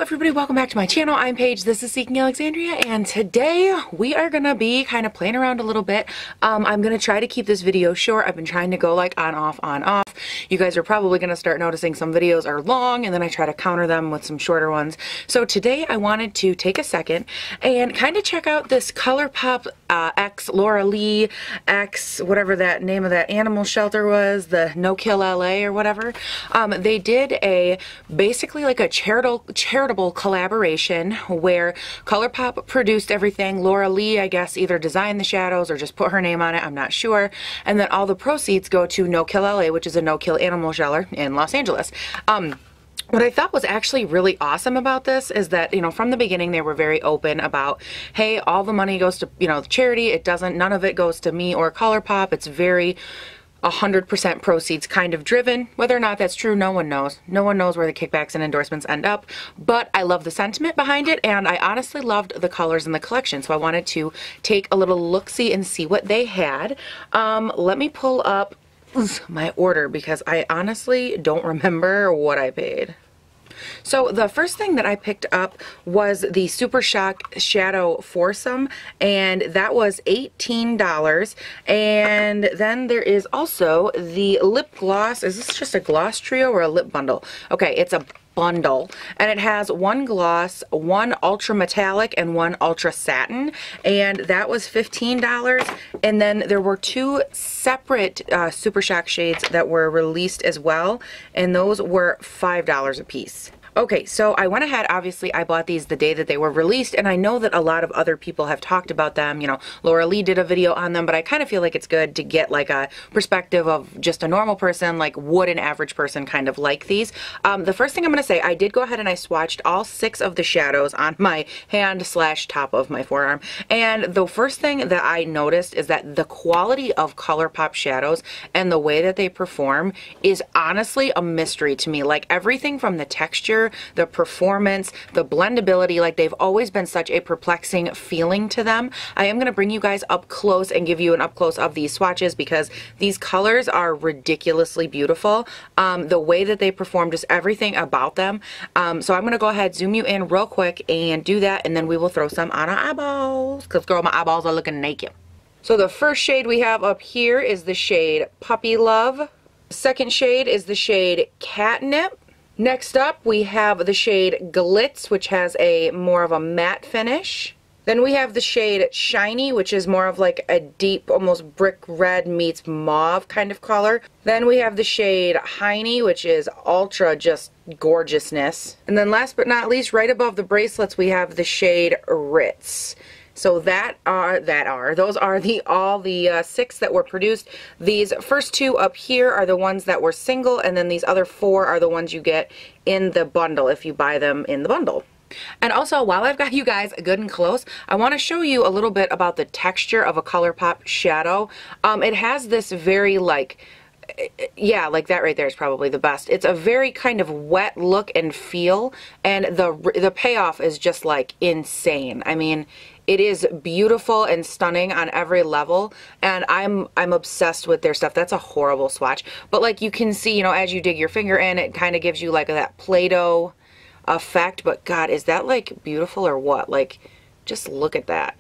everybody, welcome back to my channel. I'm Paige, this is Seeking Alexandria, and today we are gonna be kind of playing around a little bit. I'm gonna try to keep this video short. I've been trying to go like on, off, on, off. You guys are probably gonna start noticing some videos are long and then I try to counter them with some shorter ones. So today I wanted to take a second and kind of check out this Colourpop X Laura Lee X, whatever that name of that animal shelter was, the NKLA or whatever. They did a basically like a charitable collaboration where Colourpop produced everything. Laura Lee, I guess, either designed the shadows or just put her name on it, I'm not sure. And then all the proceeds go to NKLA, which is a no-kill animal shelter in Los Angeles. What I thought was actually really awesome about this is that, you know, from the beginning they were very open about, hey, all the money goes to, you know, charity. It doesn't, none of it goes to me or Colourpop. It's very 100% proceeds kind of driven. Whether or not that's true, no one knows. No one knows where the kickbacks and endorsements end up, but I love the sentiment behind it, and I honestly loved the colors in the collection, so I wanted to take a little look-see and see what they had. Let me pull up my order because I honestly don't remember what I paid. So the first thing that I picked up was the Super Shock Shadow Foursome, and that was $18. And then there is also the lip gloss. Is this just a gloss trio or a lip bundle? Okay, it's a bundle, and it has one gloss, one ultra metallic, and one ultra satin, and that was $15. And then there were two separate Super Shock shades that were released as well, and those were $5 a piece. Okay, so I went ahead, obviously I bought these the day that they were released, and I know that a lot of other people have talked about them. You know, Laura Lee did a video on them, but I kind of feel like it's good to get like a perspective of just a normal person, like would an average person kind of like these. The first thing I'm going to say, I did go ahead and I swatched all 6 of the shadows on my hand / top of my forearm, and the first thing that I noticed is that the quality of Colourpop shadows and the way that they perform is honestly a mystery to me. Like everything from the texture, the performance, the blendability, like they've always been such a perplexing feeling to them. I am going to bring you guys up close and give you an up close of these swatches because these colors are ridiculously beautiful. The way that they perform, just everything about them. So I'm going to go ahead, zoom you in real quick and do that, and then we will throw some on our eyeballs because girl, my eyeballs are looking naked. So the first shade we have up here is the shade Puppy Love. The second shade is the shade Catnip. Next up, we have the shade Glitz, which has a more of a matte finish. Then we have the shade Shiny, which is more of like a deep, almost brick red meets mauve kind of color. Then we have the shade Hiney, which is ultra just gorgeousness. And then last but not least, right above the bracelets, we have the shade Ritz. So those are all the 6 that were produced. These first 2 up here are the ones that were single, and then these other 4 are the ones you get in the bundle if you buy them in the bundle. And also, while I've got you guys good and close, I want to show you a little bit about the texture of a Colourpop shadow. It has this very like, yeah, like that right there is probably the best. It's a very kind of wet look and feel, and the payoff is just like insane. I mean, it is beautiful and stunning on every level, and I'm obsessed with their stuff. That's a horrible swatch, but like you can see, you know, as you dig your finger in, it kind of gives you like that Play-Doh effect. But God, is that like beautiful or what? Like, just look at that.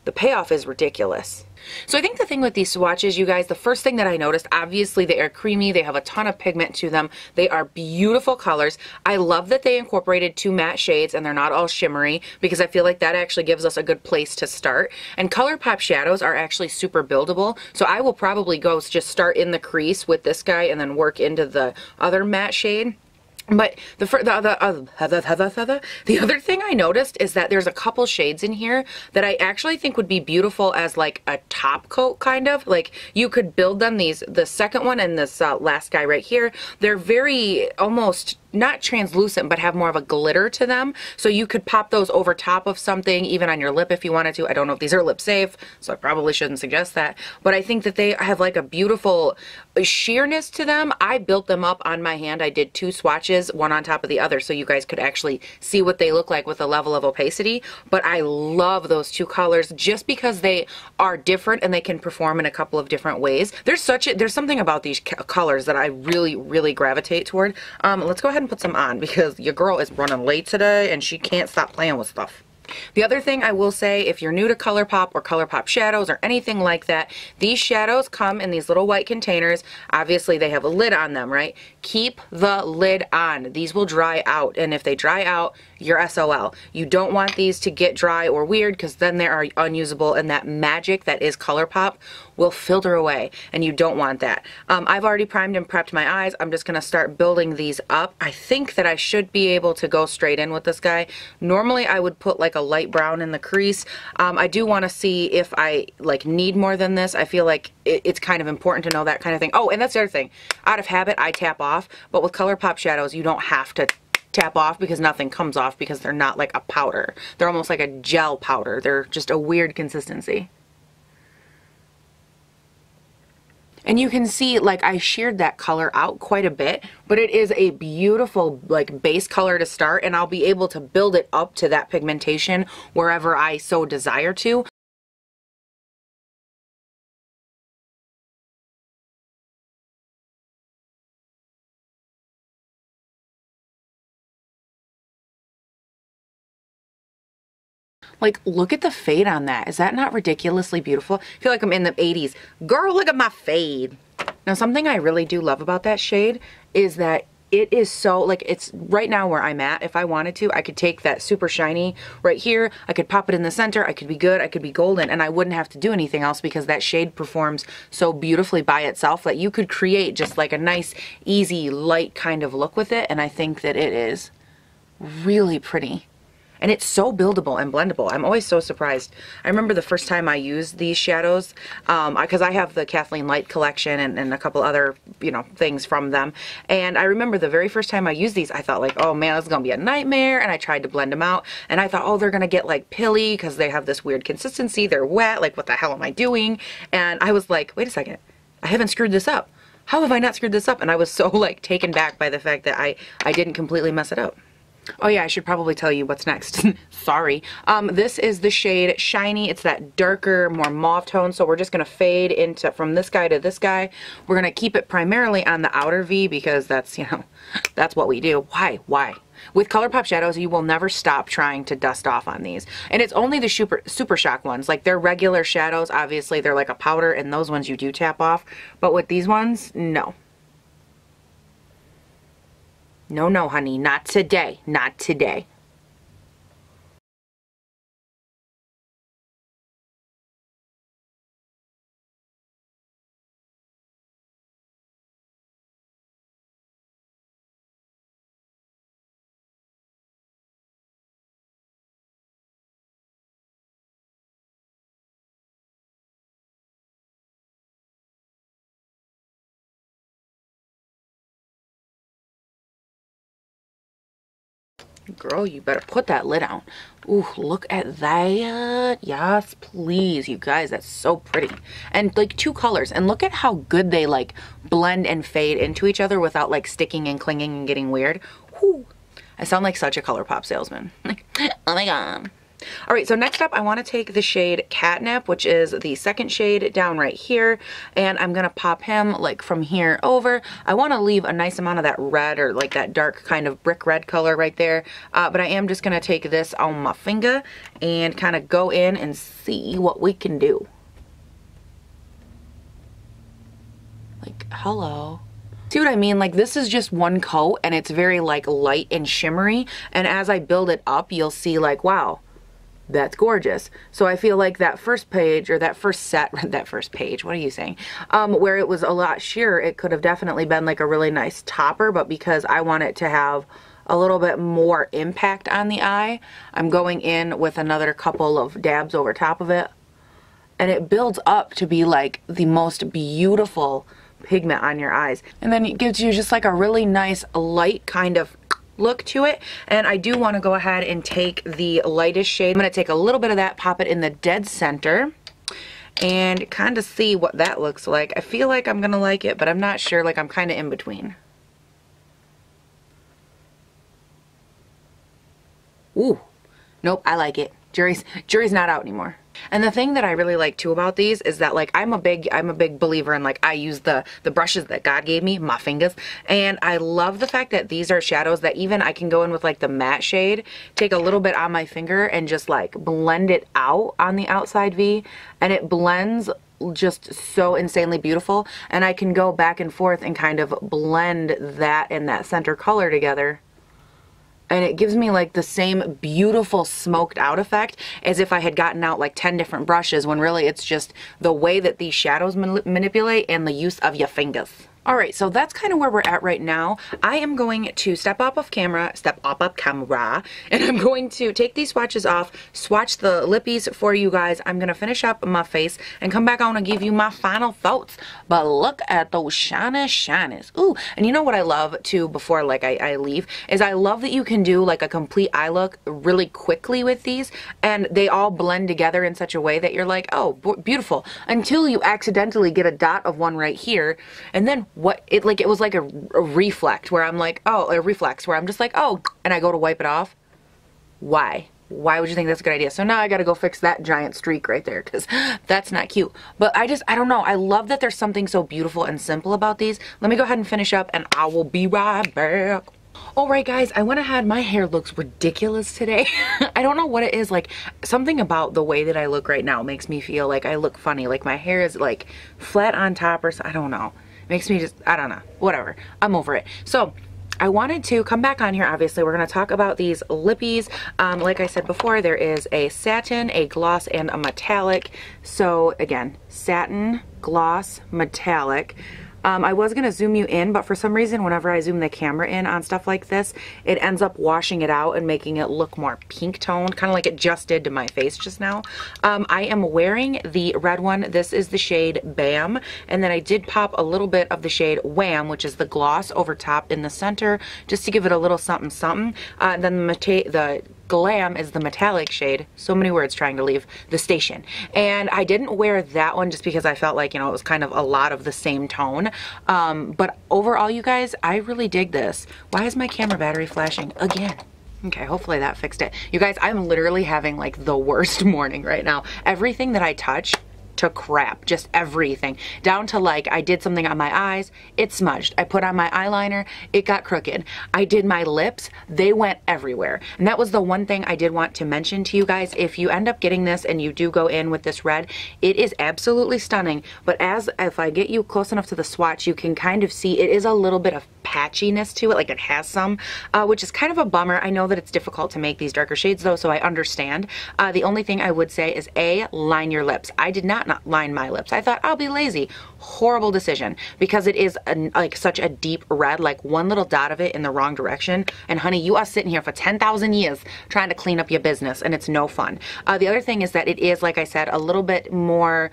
The payoff is ridiculous. So I think the thing with these swatches, you guys, the first thing that I noticed, obviously they are creamy, they have a ton of pigment to them, they are beautiful colors. I love that they incorporated 2 matte shades and they're not all shimmery because I feel like that actually gives us a good place to start. And Colourpop shadows are actually super buildable, so I will probably go just start in the crease with this guy and then work into the other matte shade. But the other thing I noticed is that there's a couple shades in here that I actually think would be beautiful as like a top coat kind of. Like you could build them, the second one and this last guy right here, they're very almost not translucent, but have more of a glitter to them. So you could pop those over top of something, even on your lip if you wanted to. I don't know if these are lip safe, so I probably shouldn't suggest that. But I think that they have like a beautiful sheerness to them. I built them up on my hand. I did 2 swatches, one on top of the other, so you guys could actually see what they look like with a level of opacity. But I love those 2 colors just because they are different and they can perform in a couple of different ways. There's something about these colors that I really, really gravitate toward. Let's go ahead ahead and put some on because your girl is running late today and she can't stop playing with stuff. The other thing I will say, if you're new to Colourpop or Colourpop shadows or anything like that, these shadows come in these little white containers. Obviously, they have a lid on them, right? Keep the lid on. These will dry out, and if they dry out, you're SOL. You don't want these to get dry or weird because then they are unusable, and that magic that is Colourpop will filter away, and you don't want that. I've already primed and prepped my eyes. I'm just going to start building these up. I think that I should be able to go straight in with this guy. Normally, I would put like a light brown in the crease. I do want to see if I like need more than this. I feel like it's kind of important to know that kind of thing. Oh, and that's the other thing. Out of habit, I tap off, but with Colourpop shadows, you don't have to tap off because nothing comes off because they're not like a powder. They're almost like a gel powder. They're just a weird consistency. And you can see, like, I sheared that color out quite a bit, but it is a beautiful, like, base color to start, and I'll be able to build it up to that pigmentation wherever I so desire to. Like, look at the fade on that. Is that not ridiculously beautiful? I feel like I'm in the 80s. Girl, look at my fade. Now, something I really do love about that shade is that it is so, like, it's right now where I'm at. If I wanted to, I could take that super shiny right here. I could pop it in the center. I could be good. I could be golden, and I wouldn't have to do anything else because that shade performs so beautifully by itself that you could create just like a nice, easy, light kind of look with it, and I think that it is really pretty. And it's so buildable and blendable. I'm always so surprised. I remember the first time I used these shadows, because I have the Kathleen Light collection and a couple other, you know, things from them. And I remember the very first time I used these, I thought like, oh man, this is gonna be a nightmare. And I tried to blend them out. And I thought, oh, they're gonna get like pilly because they have this weird consistency. They're wet. Like, what the hell am I doing? And I was like, wait a second, I haven't screwed this up. How have I not screwed this up? And I was so like taken back by the fact that I didn't completely mess it up. Oh yeah, I should probably tell you what's next. Sorry. This is the shade Shiny. It's that darker, more mauve tone. So we're just going to fade into from this guy to this guy. We're going to keep it primarily on the outer V because that's, you know, that's what we do. Why? With Colourpop shadows, you will never stop trying to dust off on these. And it's only the Super Shock ones. Like, they're regular shadows. Obviously, they're like a powder, and those ones you do tap off. But with these ones, no. No, honey, not today. Not today. Girl, you better put that lid on. Ooh, look at that. Yes, please, you guys. That's so pretty. And like two colors. And look at how good they like blend and fade into each other without like sticking and clinging and getting weird. Whew. I sound like such a Colourpop salesman. Like, oh my god. All right, so next up, I want to take the shade Catnip, which is the second shade down right here, and I'm going to pop him like from here over. I want to leave a nice amount of that red or like that dark kind of brick red color right there, but I am just going to take this on my finger and kind of go in and see what we can do. Like, hello. See what I mean? Like, this is just one coat and it's very like light and shimmery, and as I build it up, you'll see like, wow, that's gorgeous. So I feel like that first page, or that first set, that first page, what are you saying? Where it was a lot sheer, it could have definitely been like a really nice topper, but because I want it to have a little bit more impact on the eye, I'm going in with another couple of dabs over top of it. And it builds up to be like the most beautiful pigment on your eyes. And then it gives you just like a really nice light kind of look to it. And I do want to go ahead and take the lightest shade. I'm going to take a little bit of that, pop it in the dead center, and kind of see what that looks like. I feel like I'm going to like it, but I'm not sure. Like, I'm kind of in between. Ooh. Nope, I like it. Jury's not out anymore. And the thing that I really like too about these is that like I'm a big believer in like I use the brushes that God gave me, my fingers, and I love the fact that these are shadows that even I can go in with like the matte shade, take a little bit on my finger and just like blend it out on the outside V, and it blends just so insanely beautiful, and I can go back and forth and kind of blend that and that center color together. And it gives me like the same beautiful smoked out effect as if I had gotten out like 10 different brushes, when really it's just the way that these shadows manipulate and the use of your fingers. Alright, so that's kind of where we're at right now. I am going to step up camera, and I'm going to take these swatches off, swatch the lippies for you guys. I'm going to finish up my face and come back on and give you my final thoughts. But look at those shinies. Ooh, and you know what I love too before like I leave, is I love that you can do like a complete eye look really quickly with these, and they all blend together in such a way that you're like, oh, beautiful, until you accidentally get a dot of one right here, and then it was like a reflect where I'm like, oh, a reflex where I'm just like, oh, and I go to wipe it off. Why would you think that's a good idea? So now I gotta go fix that giant streak right there, because that's not cute. But I don't know, I love that there's something so beautiful and simple about these. Let me go ahead and finish up and I will be right back. Alright guys, I went ahead. My hair looks ridiculous today. I don't know what it is, like something about the way that I look right now makes me feel like I look funny, like my hair is like flat on top or something. I don't know. Makes me just, I don't know, whatever. I'm over it. So I wanted to come back on here. Obviously, we're going to talk about these lippies. Like I said before, there is a satin, a gloss, and a metallic. So again, satin, gloss, metallic. I was going to zoom you in, but for some reason, whenever I zoom the camera in on stuff like this, it ends up washing it out and making it look more pink toned, kind of like it just did to my face just now. I am wearing the red one. This is the shade Bam, and then I did pop a little bit of the shade Wham, which is the gloss over top in the center, just to give it a little something something. Then the Glam is the metallic shade. So many words trying to leave the station. And I didn't wear that one just because I felt like, you know, it was kind of a lot of the same tone. But overall, you guys, I really dig this. Why is my camera battery flashing again? Okay, hopefully that fixed it. You guys, I'm literally having like the worst morning right now. Everything that I touch to crap, just everything, down to like I did something on my eyes, it smudged. I put on my eyeliner, it got crooked. I did my lips, they went everywhere. And that was the one thing I did want to mention to you guys. If you end up getting this and you do go in with this red, it is absolutely stunning, but if I get you close enough to the swatch, you can kind of see it is a little bit of patchiness to it, like it has some, which is kind of a bummer. I know that it's difficult to make these darker shades though, so I understand. The only thing I would say is line your lips. I did not line my lips. I thought I'll be lazy. Horrible decision, because it is like such a deep red, like one little dot of it in the wrong direction, and honey, you are sitting here for 10,000 years trying to clean up your business, and it's no fun. The other thing is that it is, like I said, a little bit more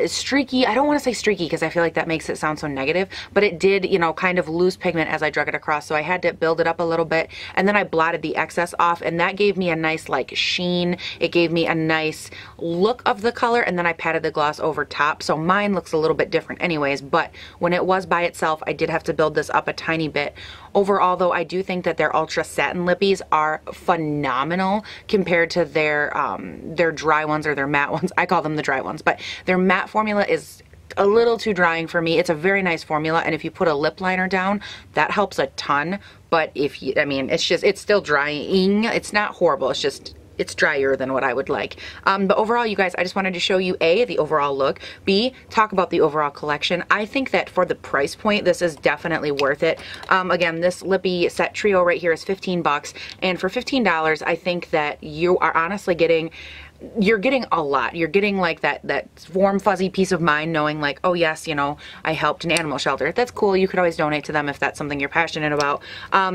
streaky. I don't want to say streaky because I feel like that makes it sound so negative, but it did, you know, kind of lose pigment as I drug it across, so I had to build it up a little bit, and then I blotted the excess off, and that gave me a nice like sheen. It gave me a nice look of the color, and then I patted the gloss over top, so mine looks a little bit different anyways. But when it was by itself, I did have to build this up a tiny bit. Overall though, I do think that their ultra satin lippies are phenomenal compared to their dry ones, or their matte ones. I call them the dry ones, but their matte formula is a little too drying for me. It's a very nice formula, and if you put a lip liner down, that helps a ton. But if you, I mean, it's still drying. It's not horrible. It's just, it's drier than what I would like. But overall, you guys, I just wanted to show you A, the overall look, B, talk about the overall collection. I think that for the price point, this is definitely worth it. Again, this lippy set trio right here is 15 bucks, and for $15, I think that you are honestly getting, you're getting a lot. You're getting like that warm fuzzy peace of mind knowing like, oh yes, you know, I helped an animal shelter. That's cool. You could always donate to them if that's something you're passionate about.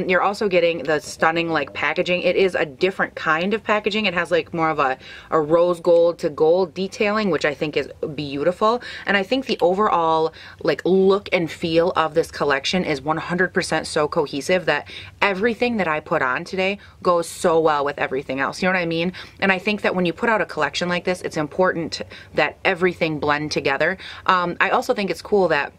You're also getting the stunning like packaging. It is a different kind of packaging. It has like more of a rose gold to gold detailing, which I think is beautiful. And I think the overall like look and feel of this collection is 100% so cohesive that everything that I put on today goes so well with everything else. You know what I mean? And I think that when you put out a collection like this, it's important that everything blend together. I also think it's cool that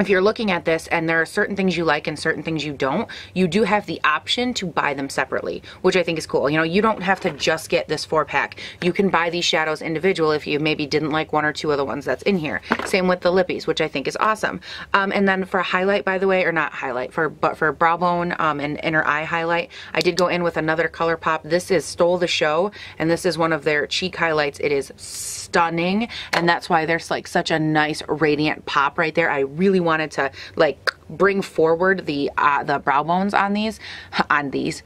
if you're looking at this and there are certain things you like and certain things you don't, you do have the option to buy them separately, which I think is cool. You know, you don't have to just get this 4-pack. You can buy these shadows individual if you maybe didn't like 1 or 2 of the ones that's in here. Same with the lippies, which I think is awesome. And then for highlight, by the way, or not highlight, but for brow bone and inner eye highlight, I did go in with another Colourpop. This is Stole the Show, and this is one of their cheek highlights. It is stunning, and that's why there's like such a nice radiant pop right there. I really wanted to like bring forward the brow bones on these,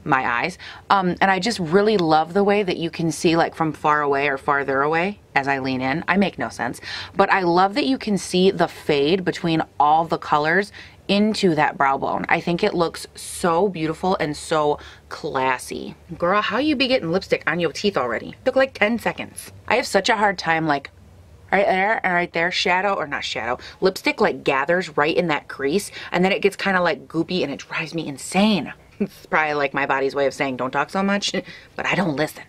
my eyes. And I just really love the way that you can see like from far away or farther away as I lean in. I make no sense, but I love that you can see the fade between all the colors into that brow bone. I think it looks so beautiful and so classy. Girl, how you be getting lipstick on your teeth already? Took like 10 seconds. I have such a hard time like right there and right there, shadow, or not shadow, lipstick like gathers right in that crease and then it gets kind of like goopy and it drives me insane. It's probably like my body's way of saying don't talk so much, but I don't listen.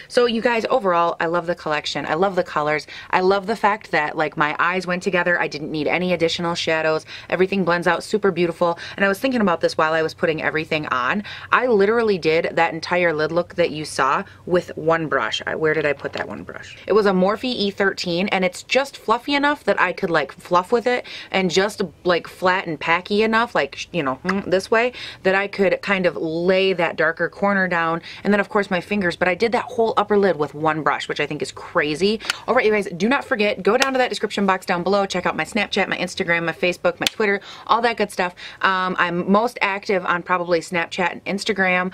So you guys, overall, I love the collection. I love the colors. I love the fact that like my eyes went together. I didn't need any additional shadows. Everything blends out super beautiful. And I was thinking about this while I was putting everything on. I literally did that entire lid look that you saw with one brush. Where did I put that one brush? It was a Morphe E13 and it's just fluffy enough that I could like fluff with it and just like flat and packy enough, like, you know, this way, that I could kind of lay that darker corner down. And then of course my fingers, but I did that whole upper lid with one brush, which I think is crazy. All right, you guys, do not forget, go down to that description box down below, check out my Snapchat, my Instagram, my Facebook, my Twitter, all that good stuff. I'm most active on probably Snapchat and Instagram,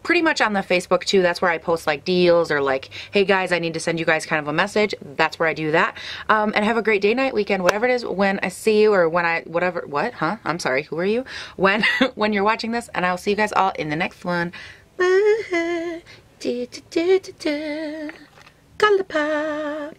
pretty much on the Facebook too. That's where I post like deals or like, hey guys, I need to send you guys kind of a message. That's where I do that. And have a great day, night, weekend, whatever it is, when I see you or when I, whatever, what, huh? I'm sorry, who are you? When you're watching this, and I'll see you guys all in the next one. Bye. Colourpop.